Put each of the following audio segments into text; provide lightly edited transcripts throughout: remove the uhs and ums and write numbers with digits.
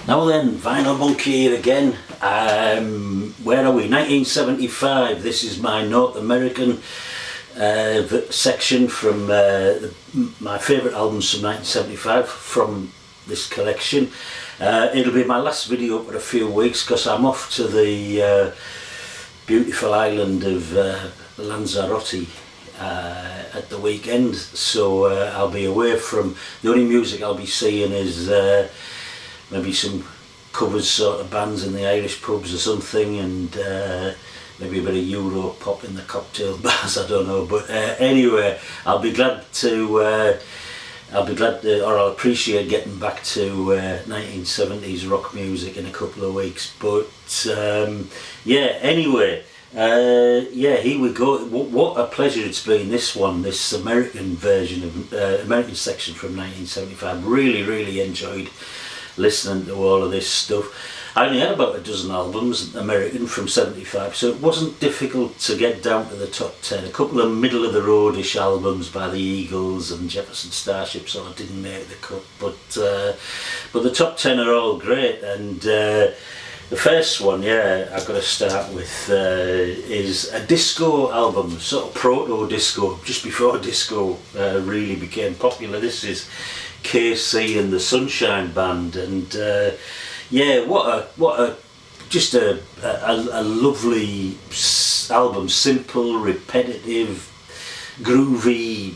Now then, Vinyl Monkey here again. Where are we? 1975. This is my North American section from my favourite albums from 1975 from this collection. It'll be my last video for a few weeks because I'm off to the beautiful island of Lanzarote at the weekend, so I'll be away from. The only music I'll be seeing is maybe some covers sort of bands in the Irish pubs or something, and maybe a bit of Euro pop in the cocktail bars, I don't know, but anyway, I'll appreciate getting back to 1970s rock music in a couple of weeks, but yeah, anyway, yeah, here we go. What a pleasure it's been, this American version of American section from 1975. Really enjoyed listening to all of this stuff. I only had about a dozen albums, American, from 75, so it wasn't difficult to get down to the top 10. A couple of middle of the roadish albums by the Eagles and Jefferson Starship sort of didn't make the cut, but the top 10 are all great. And the first one, yeah, I've got to start with is a disco album, sort of proto-disco, just before disco really became popular. This is KC and the Sunshine Band, and yeah, what a just a lovely album, simple, repetitive, groovy,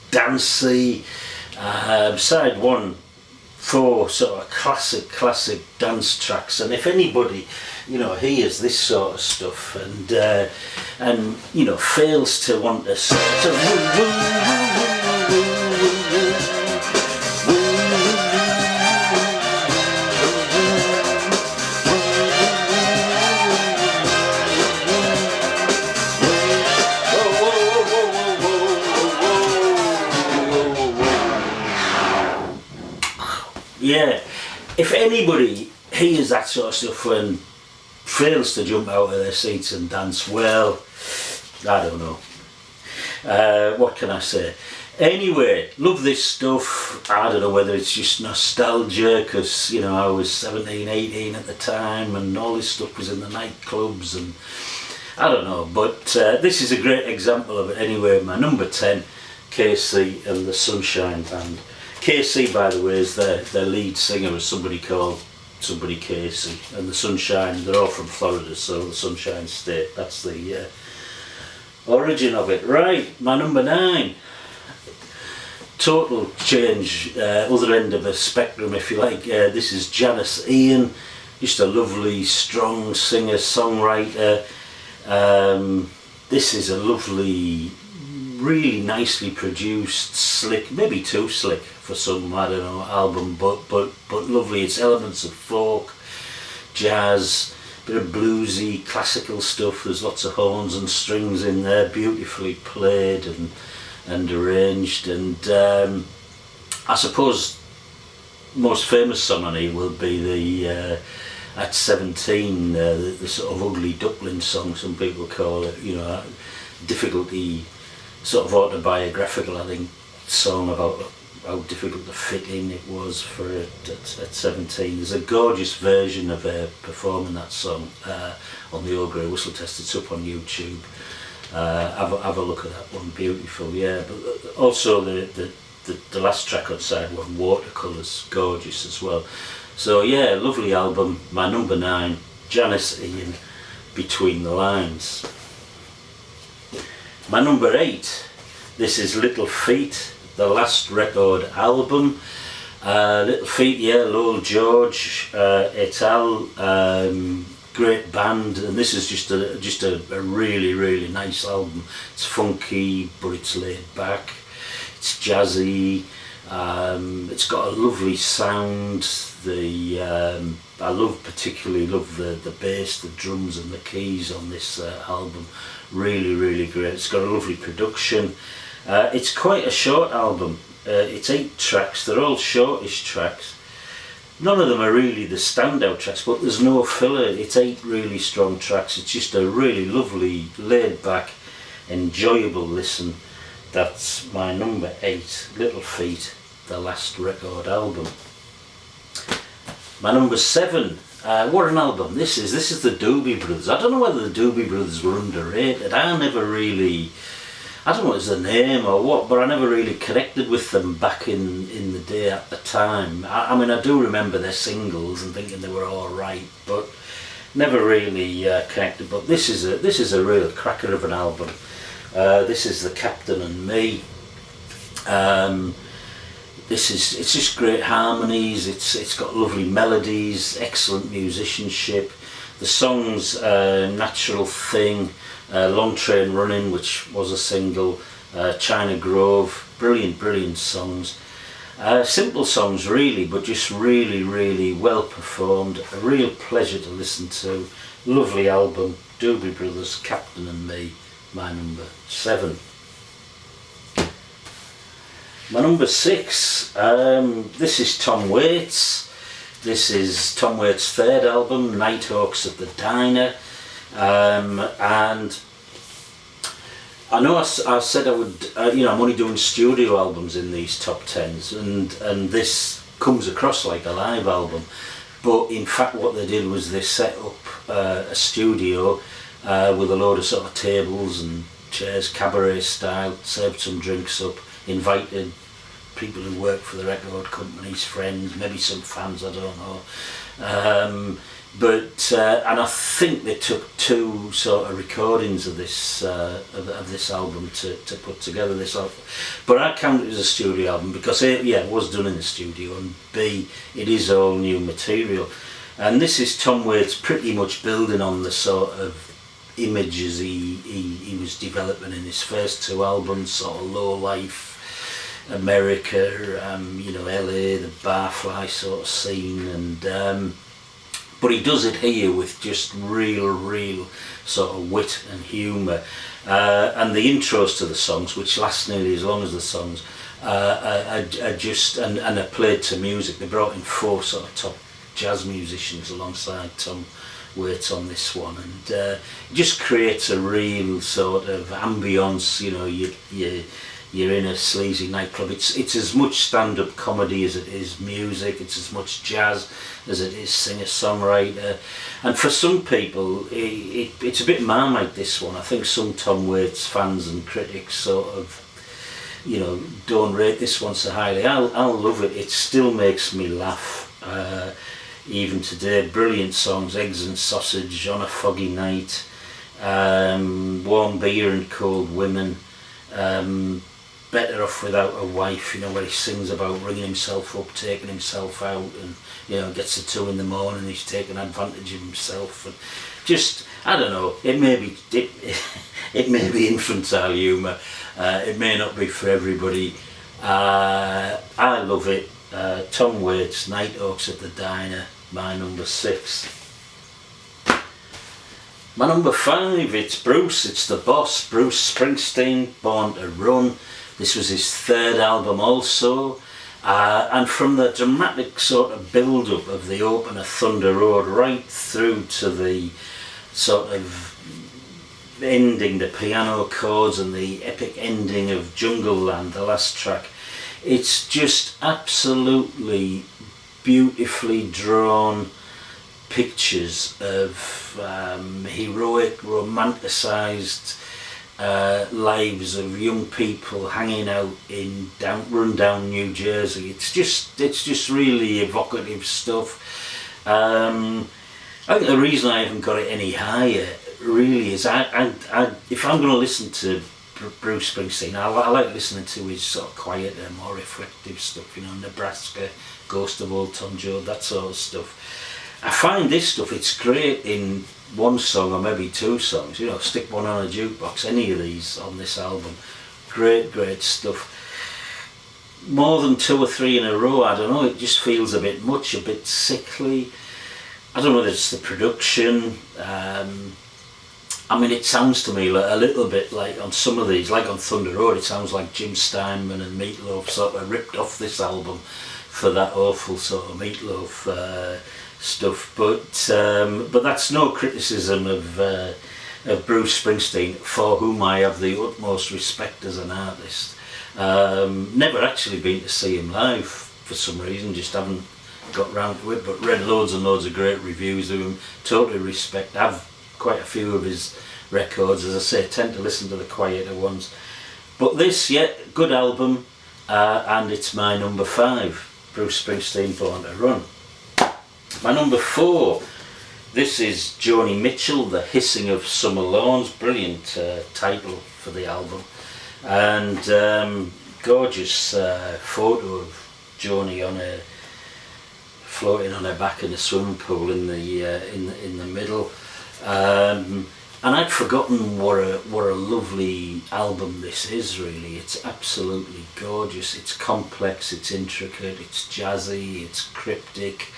dancey. Side one, 4 sort of classic dance tracks, and if anybody, you know, hears this sort of stuff and you know, fails to want to yeah, if anybody hears that sort of stuff and fails to jump out of their seats and dance, well, I don't know. What can I say? Anyway, love this stuff. I don't know whether it's just nostalgia because, you know, I was 17, 18 at the time and all this stuff was in the nightclubs, and I don't know, but this is a great example of it anyway. My number 10, KC and the Sunshine Band. KC, by the way, is their lead singer, is somebody Casey, and the Sunshine, they're all from Florida, so the Sunshine State, that's the origin of it. Right, my number 9, total change, other end of a spectrum if you like. This is Janice Ian, just a lovely, strong singer, songwriter. This is a lovely, really nicely produced, slick, maybe too slick for some, I don't know, album, but lovely. It's elements of folk, jazz, bit of bluesy, classical stuff. There's lots of horns and strings in there, beautifully played and arranged. And I suppose most famous song on here will be the At 17, the sort of ugly duckling song, some people call it, you know, difficulty, sort of autobiographical, I think, song about how difficult the fit in it was for it at 17. There's a gorgeous version of her performing that song on the Old Grey Whistle Test. It's up on YouTube. Have a look at that one, beautiful, yeah. But also the last track on side one, Watercolours, gorgeous as well. So yeah, lovely album. My number 9, Janice Ian, Between the Lines. My number 8, this is Little Feat, the last record album. Little Feat, yeah, Lowell George et al. Great band, and this is just a really nice album. It's funky, but it's laid back. It's jazzy. It's got a lovely sound. I particularly love the bass, the drums and the keys on this album. Really great. It's got a lovely production. It's quite a short album. It's 8 tracks. They're all shortish tracks. None of them are really the standout tracks, but there's no filler. It's 8 really strong tracks. It's just a really lovely, laid back, enjoyable listen. That's my number 8, Little Feat, the last record album. My number 7. What an album this is. This is the Doobie Brothers. I don't know whether the Doobie Brothers were underrated. I don't know what was the name or what, but I never really connected with them back in the day at the time. I mean, I do remember their singles and thinking they were alright, but never really connected. But this is a real cracker of an album. This is The Captain and Me. It's just great harmonies, it's got lovely melodies, excellent musicianship. The songs, Natural Thing, Long Train Running, which was a single, China Grove, brilliant songs. Simple songs really, but just really well performed. A real pleasure to listen to. Lovely album, Doobie Brothers, Captain and Me, my number 7. My number 6, this is Tom Waits. This is Tom Waits' third album, Nighthawks at the Diner. And I know I said I would, I'm only doing studio albums in these top 10s, and this comes across like a live album. But in fact what they did was they set up a studio with a load of sort of tables and chairs, cabaret style, served some drinks up, invited people who work for the record companies, friends, maybe some fans, I don't know. And I think they took 2 sort of recordings of this album to put together this album. But I count it as a studio album because A, it was done in the studio, and B, it is all new material. And this is Tom Waits pretty much building on the sort of images he was developing in his first 2 albums, sort of low life, America, LA, the barfly sort of scene, and but he does it here with just real sort of wit and humour, and the intros to the songs, which last nearly as long as the songs, are just and are played to music. They brought in 4 sort of top jazz musicians alongside Tom Waits on this one, and it just creates a real sort of ambience. You're in a sleazy nightclub. It's as much stand-up comedy as it is music. It's as much jazz as it is singer-songwriter. And for some people, it's a bit Marmite, this one. I think some Tom Waits fans and critics sort of, don't rate this one so highly. I'll love it. It still makes me laugh, even today. Brilliant songs, Eggs and Sausage, On a Foggy Night, Warm Beer and Cold Women, Better Off Without a Wife, where he sings about ringing himself up, taking himself out, and gets to 2 a.m, he's taking advantage of himself, and just, I don't know, it may be infantile humour, it may not be for everybody. I love it. Tom Waits, Nighthawks at the Diner, my number 6. My number 5, it's the boss, Bruce Springsteen, Born to Run. This was his 3rd album also, and from the dramatic sort of build-up of the opener Thunder Road right through to the sort of ending, the piano chords and the epic ending of Jungle Land, the last track, it's just absolutely beautifully drawn pictures of heroic, romanticised lives of young people hanging out in rundown New Jersey. It's just really evocative stuff. I think the reason I haven't got it any higher really is I if I'm going to listen to Bruce Springsteen, I like listening to his sort of quieter, more reflective stuff, Nebraska, Ghost of Old Tom Joad, that sort of stuff. I find this stuff, it's great in 1 song or maybe 2 songs, stick one on a jukebox, any of these on this album, great stuff. More than 2 or 3 in a row, I don't know, it just feels a bit much, a bit sickly. I don't know whether it's the production. It sounds to me like a little bit like on some of these, like on Thunder Road, it sounds like Jim Steinman and Meatloaf sort of ripped off this album for that awful sort of Meatloaf stuff, but that's no criticism of Bruce Springsteen, for whom I have the utmost respect as an artist. Never actually been to see him live for some reason, just haven't got round to it, but read loads and loads of great reviews of him. Totally respect. I've quite a few of his records, as I say, tend to listen to the quieter ones. But this, yeah, good album, and it's my number 5, Bruce Springsteen, Born to Run. My number 4, this is Joni Mitchell, The Hissing of Summer Lawns, brilliant title for the album, and gorgeous photo of Joni on a floating on her back in a swimming pool in the middle. And I'd forgotten what a lovely album this is, really. It's absolutely gorgeous. It's complex, it's intricate, it's jazzy, it's cryptic.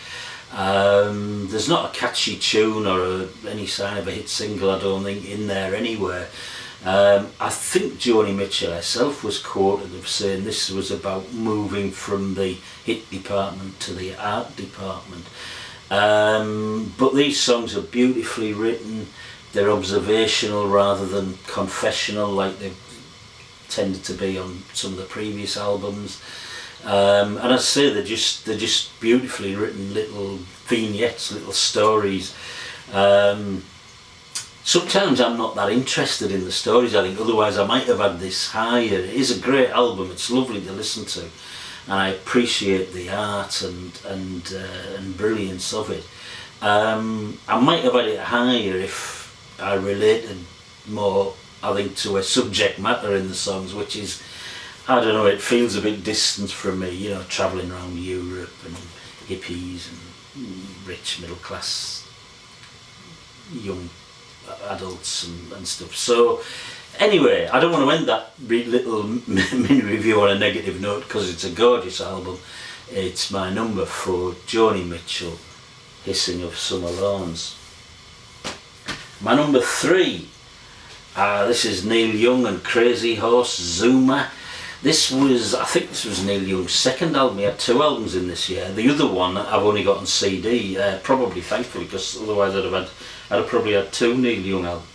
There's not a catchy tune or any sign of a hit single, I don't think, in there anywhere. I think Joni Mitchell herself was quoted of saying this was about moving from the hit department to the art department. But these songs are beautifully written. They're observational rather than confessional like they tended to be on some of the previous albums. And I say they're just beautifully written little vignettes, little stories. Sometimes I'm not that interested in the stories, I think, otherwise I might have had this higher. It is a great album, it's lovely to listen to, and I appreciate the art and brilliance of it. I might have had it higher if I related more, I think, to a subject matter in the songs, which is, I don't know, it feels a bit distant from me, you know, travelling around Europe and hippies and rich middle class young adults and stuff. So anyway, I don't want to end that little mini review on a negative note, because it's a gorgeous album. It's my number 4, Joni Mitchell, Hissing of Summer Lawns. My number 3, this is Neil Young and Crazy Horse, Zuma. I think this was Neil Young's second album. He had 2 albums in this year. The other one I've only got on CD, probably thankfully, because otherwise I'd have probably had 2 Neil Young albums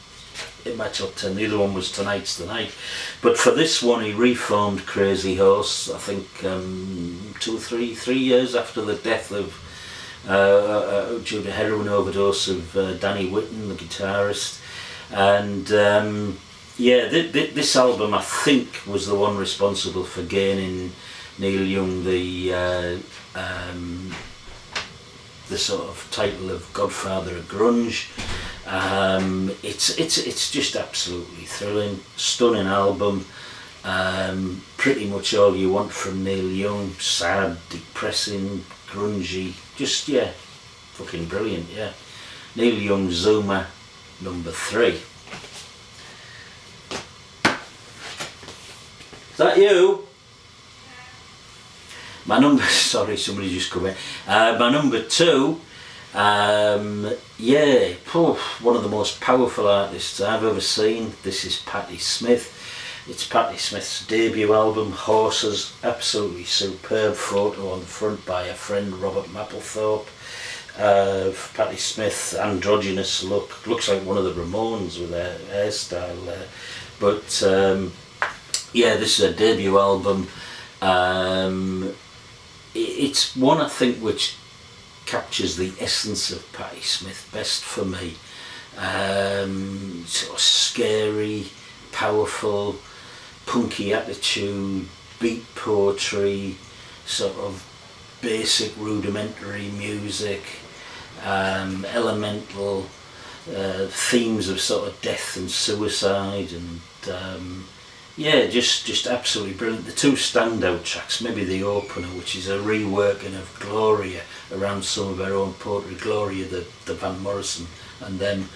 in my top 10. The other one was Tonight's the Night. But for this one he reformed Crazy Horse, I think 2 or 3 years after the death of, due to heroin overdose of Danny Whitten, the guitarist. And yeah, this album I think was the one responsible for gaining Neil Young the sort of title of Godfather of Grunge. It's just absolutely thrilling, stunning album. Pretty much all you want from Neil Young: sad, depressing, grungy, just, yeah, fucking brilliant. Yeah, Neil Young, Zuma, number 3. Is that you? My number, sorry, somebody just come in. My number 2, yeah, one of the most powerful artists I've ever seen. This is Patti Smith. It's Patti Smith's debut album, Horses. Absolutely superb photo on the front by her friend Robert Mapplethorpe. Patti Smith, androgynous look, looks like one of the Ramones with her hairstyle there. But yeah, this is a debut album. It's one, I think, which captures the essence of Patti Smith best for me. Sort of scary, powerful, punky attitude, beat poetry, sort of basic rudimentary music, elemental themes of sort of death and suicide, and yeah, just absolutely brilliant. The 2 standout tracks, maybe the opener, which is a reworking of Gloria around some of her own poetry, Gloria, the Van Morrison and them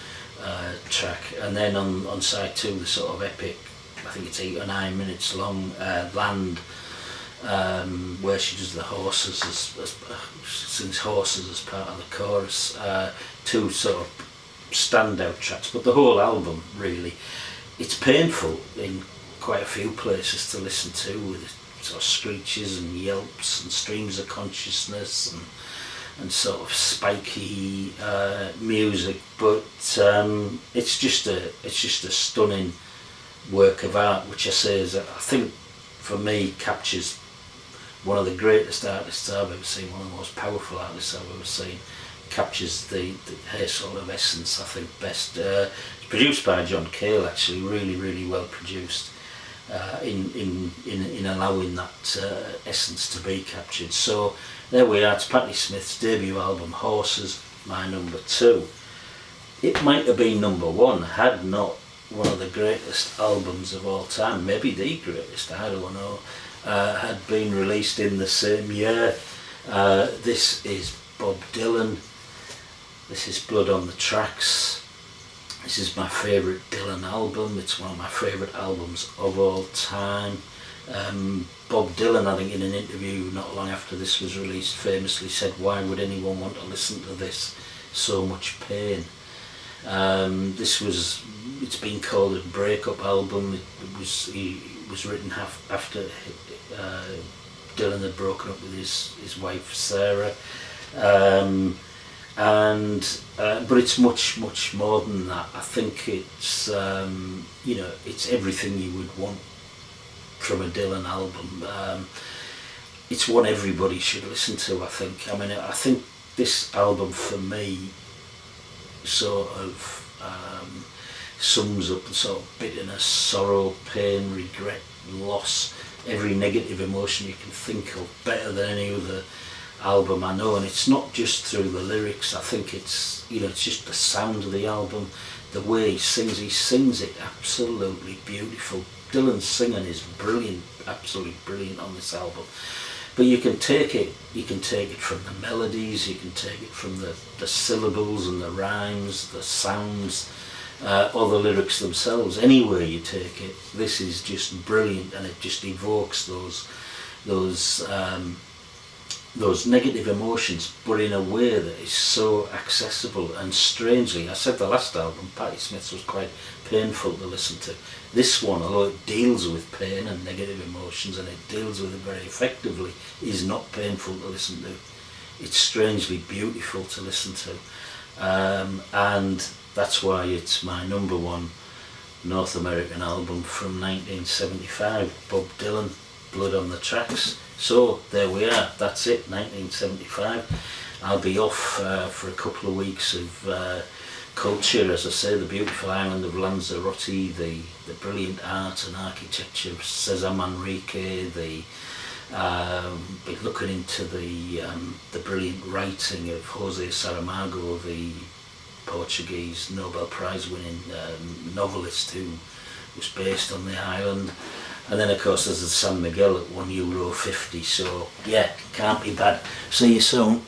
track, and then on side 2 the sort of epic, I think it's 8 or 9 minutes long, Land, where she does the horses, sings horses as part of the chorus. 2 sort of standout tracks, but the whole album, really, it's painful in quite a few places to listen to, with sort of screeches and yelps and streams of consciousness and sort of spiky music, but it's just a stunning work of art, which I say is, I think, for me, captures one of the greatest artists I've ever seen, one of the most powerful artists I've ever seen. Captures the her sort of essence, I think, best. It's produced by John Cale, actually, really well produced, in allowing that essence to be captured. So there we are. It's Patti Smith's debut album, Horses, my number 2. It might have been number 1 had not one of the greatest albums of all time, maybe the greatest, I don't know, had been released in the same year. This is Bob Dylan. This is Blood on the Tracks. This is my favourite Dylan album. It's one of my favourite albums of all time. Bob Dylan, I think in an interview not long after this was released, famously said, "Why would anyone want to listen to this? So much pain." It's been called a breakup album. It was written after Dylan had broken up with his wife Sarah. But it's much more than that. I think it's it's everything you would want from a Dylan album. It's one everybody should listen to, I think. I mean, I think this album for me sort of sums up the sort of bitterness, sorrow, pain, regret, loss, every negative emotion you can think of better than any other album I know. And it's not just through the lyrics. I think it's it's just the sound of the album, the way he sings it absolutely beautiful. Dylan's singing is brilliant, absolutely brilliant on this album. But you can take it from the melodies, you can take it from the syllables and the rhymes, the sounds, or the lyrics themselves. Anywhere you take it, this is just brilliant, and it just evokes those negative emotions, but in a way that is so accessible. And strangely, I said the last album, Patti Smith's, was quite painful to listen to. This one, although it deals with pain and negative emotions, and it deals with it very effectively, is not painful to listen to. It's strangely beautiful to listen to, and that's why it's my number 1 North American album from 1975, Bob Dylan, Blood on the Tracks. So there we are, that's it, 1975. I'll be off for a couple of weeks of culture, as I say, the beautiful island of Lanzarote, the brilliant art and architecture of Cesar Manrique, be looking into the brilliant writing of Jose Saramago, the Portuguese Nobel Prize winning novelist who was based on the island. And then of course there's the San Miguel at €1.50, so yeah, can't be bad. See you soon.